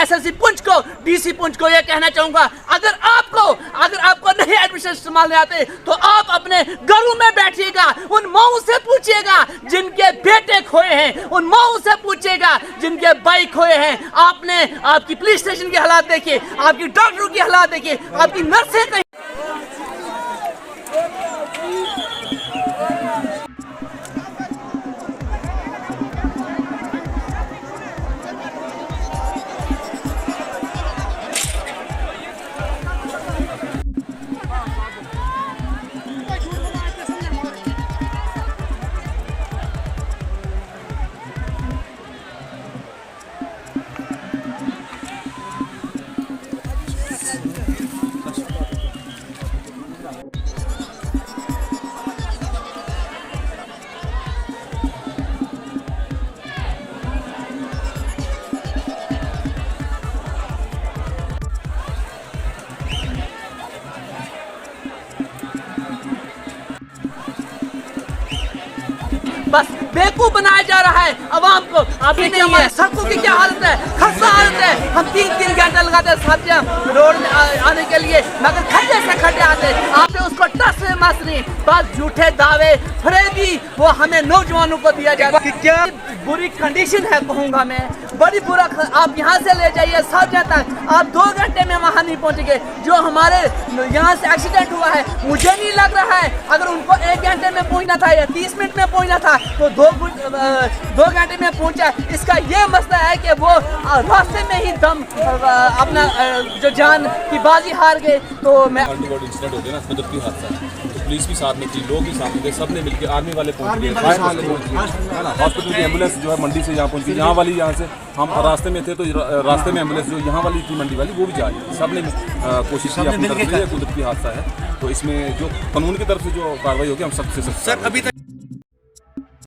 SSC Poonch को, DC Poonch को ये कहना चाहूंगा, अगर आपको नहीं एडमिशन संभालने आते तो आप अपने घरों में बैठिएगा, उन माओं से पूछिएगा जिनके बेटे खोए हैं, उन माओं से पूछिएगा जिनके भाई खोए हैं। आपने आपकी पुलिस स्टेशन के हालात देखिए, आपकी डॉक्टरों की हालात देखिए, आपकी नर्सें कहीं बस बेवकूफ बनाया जा रहा है अवाम को। आप देखिए हमारे सड़कों की क्या हालत है, खस्ता हालत है। हम 3-3 घंटे लगाते हैं सब्जियां रोड में आने के लिए, मगर खड्डे से खड्डे आते। आपने उसको टस में मस नहीं, बस झूठे दावे फरेबी वो हमें नौजवानों को दिया जाएगा कि क्या बुरी कंडीशन है, कहूँगा मैं बड़ी बुरा। आप यहाँ से ले जाइए सब्जियां तक, आप 2 घंटे में वहाँ नहीं पहुँचेंगे। जो हमारे यहाँ से एक्सीडेंट हुआ है, मुझे नहीं लग रहा है अगर उनको 1 घंटे में पहुँचना था या 30 मिनट में पहुँचना था तो 2 घंटे में पहुंचा। इसका ये मसला है कि वो रास्ते में ही दम अपना जो जान की बाजी हार गए। तो मैं इंसिडेंट हो गया ना, कुदरती हादसा, तो पुलिस भी साथ में थी, लोग भी साथ में थे, सब ने मिलकर आर्मी वाले पहुंच गए, हॉस्पिटल की एम्बुलेंस जो है मंडी से यहाँ पहुंची, यहाँ वाली यहाँ से हम रास्ते में थे तो रास्ते में एम्बुलेंस जो यहाँ वाली थी मंडी वाली वो भी जा रही थी। सब ने कोशिश की अपनी तरफ से। कुदरती हादसा है तो इसमें जो कानून की तरफ से जो कार्रवाई होगी हम सबसे सख्त।